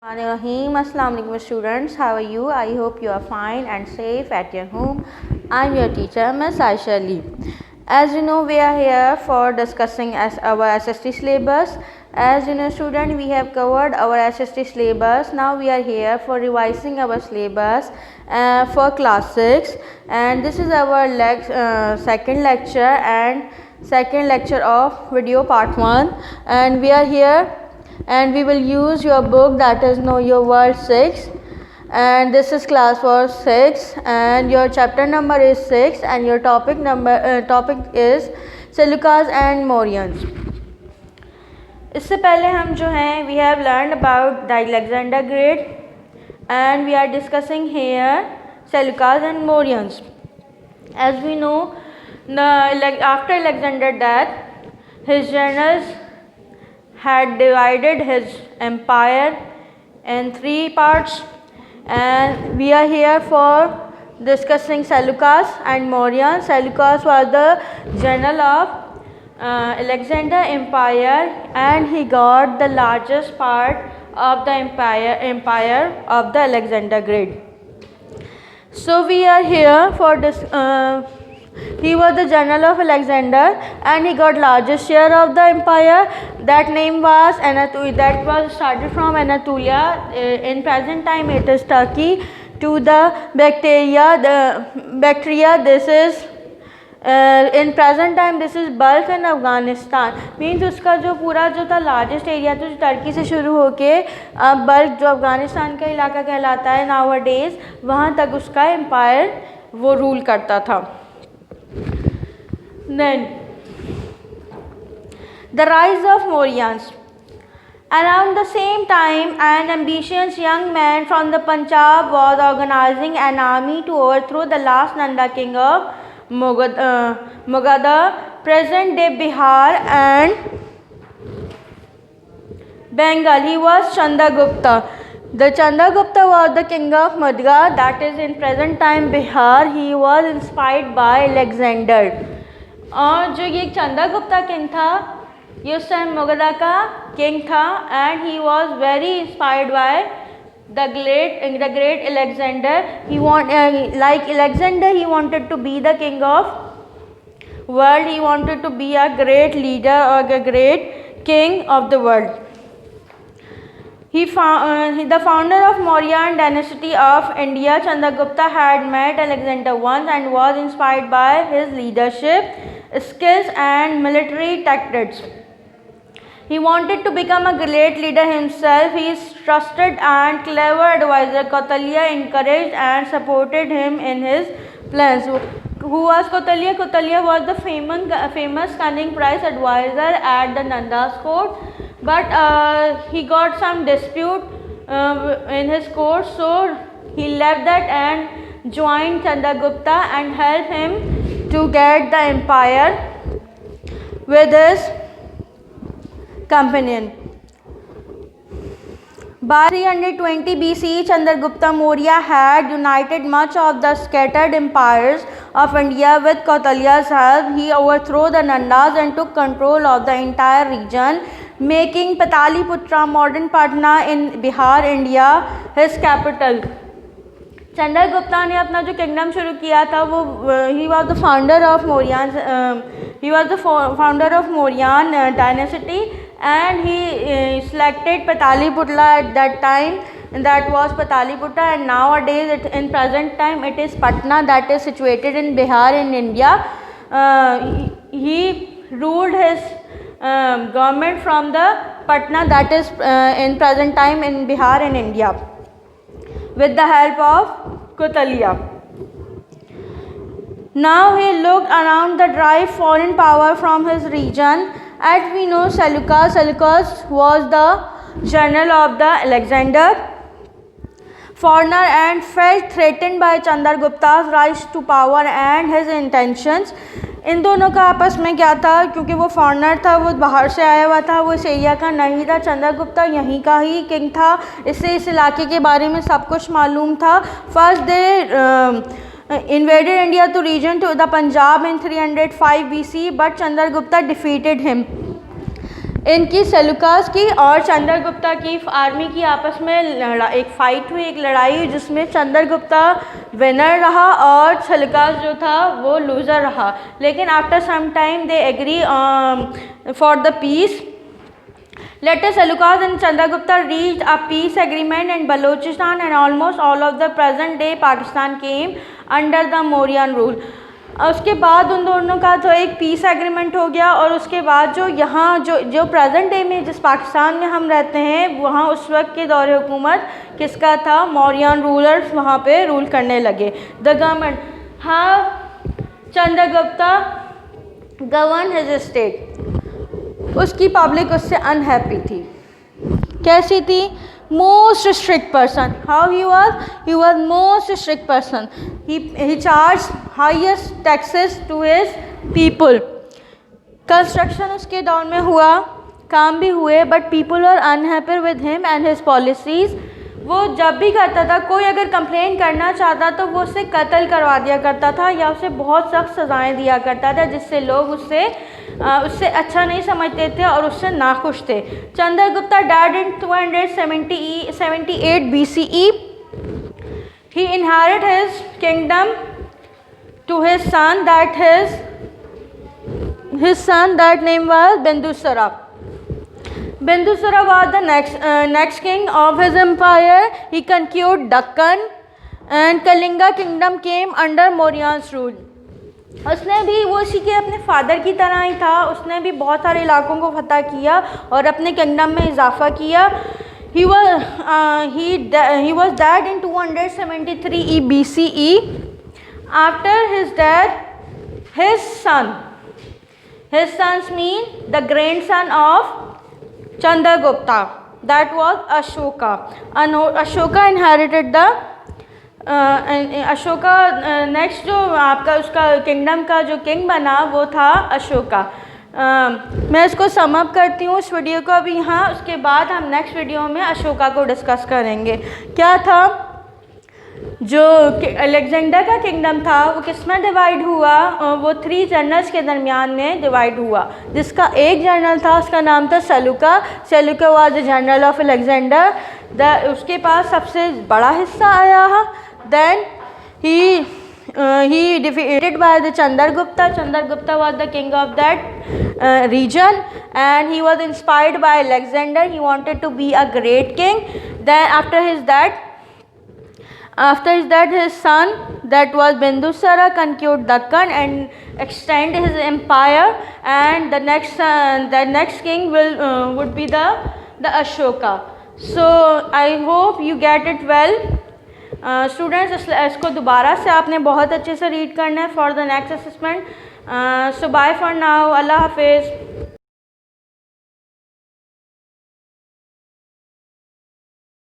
Rahim. Assalamu alaikum students. How are you? I hope you are fine and safe at your home. I'm your teacher, Ms. Aisha Ali. As you know, we are here for discussing our SST syllabus. As you know, student, we have covered our SST syllabus. Now we are here for revising our syllabus for class 6, and this is our second lecture of video part 1, and we are here and we will use your book, that is Know Your World 6, and this is class for 6 and your chapter number is 6 and your topic is Seleucids and Mauryans. इससे पहले हम जो हैं we have learned about the Alexander Great and we are discussing here Seleucids and Mauryans. As we know, after Alexander's death, his generals had divided his empire in 3 parts, and we are here for discussing Seleucids and Mauryan. Seleucus was the general of Alexander Empire, and he got the largest part of the empire of the Alexander Great. So we are here for this. He was the general of Alexander and he got largest share of the empire. That name was that was started from Anatolia. In present time it is Turkey, to the Bactria. This is in present time this is Balkh in Afghanistan. Means उसका जो पूरा जो था largest area था जो Turkey से शुरू होके अब बल्क जो अफगानिस्तान का इलाका कहलाता है nowadays, वहाँ तक उसका empire वो रूल करता था. Then the rise of Mauryans. Around the same time, an ambitious young man from the Punjab was organizing an army to overthrow the last Nanda king of Magadha, present-day Bihar and Bengal. He was Chandragupta. The Chandragupta was the king of Magadha, that is in present time Bihar. He was inspired by Alexander. और जो ये Chandragupta king था, ये उस time Magadha का king था, and he was very inspired by the great Alexander. He like Alexander, he wanted to be the king of world. He wanted to be a great leader or a great king of the world. The founder of Mauryan dynasty of India, Chandragupta, had met Alexander once and was inspired by his leadership skills and military tactics. He wanted to become a great leader himself. His trusted and clever advisor Kautilya encouraged and supported him in his plans. Who was Kautilya? Kautilya was the famous cunning prize advisor at the Nanda's court, but he got some dispute in his court, so he left that and joined Chandragupta and helped him to get the empire with his companion. By 320 BC, Chandragupta Maurya had united much of the scattered empires of India with Kautilya's help. He overthrew the Nandas and took control of the entire region, making Pataliputra, modern Patna in Bihar, India, his capital. Chandragupta ने अपना जो kingdom शुरू किया था वो he was the founder of Mauryan dynasty, and he selected Pataliputra at that time, and that was Pataliputra, and nowadays in present time it is Patna, that is situated in Bihar in India. He ruled his government from the Patna, that is in present time in Bihar in India, with the help of Kautilya. Now he looked around the drive foreign power from his region. As we know, Seleucus was the general of the Alexander foreigner and felt threatened by Chandragupta's rise to power and his intentions. इन दोनों का आपस में क्या था, क्योंकि वो foreigner था, वो बाहर से आया हुआ था, वो इस एरिया का नहीं था. चंद्रगुप्ता यहीं का ही किंग था, इससे इस इलाके के बारे में सब कुछ मालूम था. First they invaded India to region to the Punjab in 305 BC, but Chandragupta defeated him. इनकी सेलुकास की और चंद्रगुप्ता की आर्मी की आपस में एक फ़ाइट हुई, एक लड़ाई हुई, जिसमें चंद्रगुप्ता विनर रहा और सेलुकास जो था वो लूज़र रहा। लेकिन after some time they agree for the peace. Later Seleucus and Chandragupta reached a peace agreement in Balochistan, and almost all of the present day Pakistan came under the Mauryan rule. उसके बाद उन दोनों का तो एक piece agreement हो गया, और उसके बाद जो यहाँ जो प्रेजेंट डे में जिस पाकिस्तान में हम रहते हैं, वहाँ उस वक्त के दौरे हुकूमत किसका था? मौर्यन रूलर्स वहाँ पे रूल करने लगे। द गवर्नमेंट, हाँ, चंद्रगुप्ता गवर्न हिज स्टेट। उसकी पब्लिक उससे अनहैप्पी थी। कैसी थी? Most strict person. How he was most strict person. He charge highest taxes to his people. Construction उसके दौर में हुआ, काम भी हुए, but people are unhappy with him and his policies. वो जब भी करता था, कोई अगर कंप्लेन करना चाहता तो वो उससे कत्ल करवा दिया करता था या उसे बहुत सख्त सज़ाएं दिया करता था, जिससे लोग उससे अच्छा नहीं समझते थे और उससे नाखुश थे। Chandragupta died in 278 BCE. He inherited his kingdom to his son that name was Bindusara. Bindusara was the next king of his empire. He conquered Deccan and Kalinga kingdom came under Mauryan's rule. उसने भी वो उसी के अपने father की तरह ही था, उसने भी बहुत सारे इलाकों को फतह किया और अपने किंगडम में इजाफा किया। He was dead in 273 BCE. After his death, his sons mean the grandson of Chandragupta, that was Ashoka. Ashoka inherited the Ashoka next जो आपका उसका किंगडम का जो किंग बना वो था अशोका। मैं इसको सम अप करती हूँ इस वीडियो को अभी यहाँ, उसके बाद हम नेक्स्ट वीडियो में अशोका को डिस्कस करेंगे। क्या था? जो अलेक्जेंडर का किंगडम था वो किस में डिवाइड हुआ? वो 3 जनरल्स के दरमियान में डिवाइड हुआ, जिसका एक जनरल था उसका नाम था Seleucus. Seleucus was the general of Alexander. उसके पास सबसे बड़ा हिस्सा आया। Then he defeated by the Chandragupta. Chandragupta was the king of that region, and he was inspired by Alexander. He wanted to be a great king. Then after his death, his son, that was Bindusara, conquered Deccan and extend his empire. And the next king would be the Ashoka. So I hope you get it well. Students, इसको दोबारा से आपने बहुत अच्छे से read करना है for the next assessment. So bye for now, अल्लाह हाफिज़।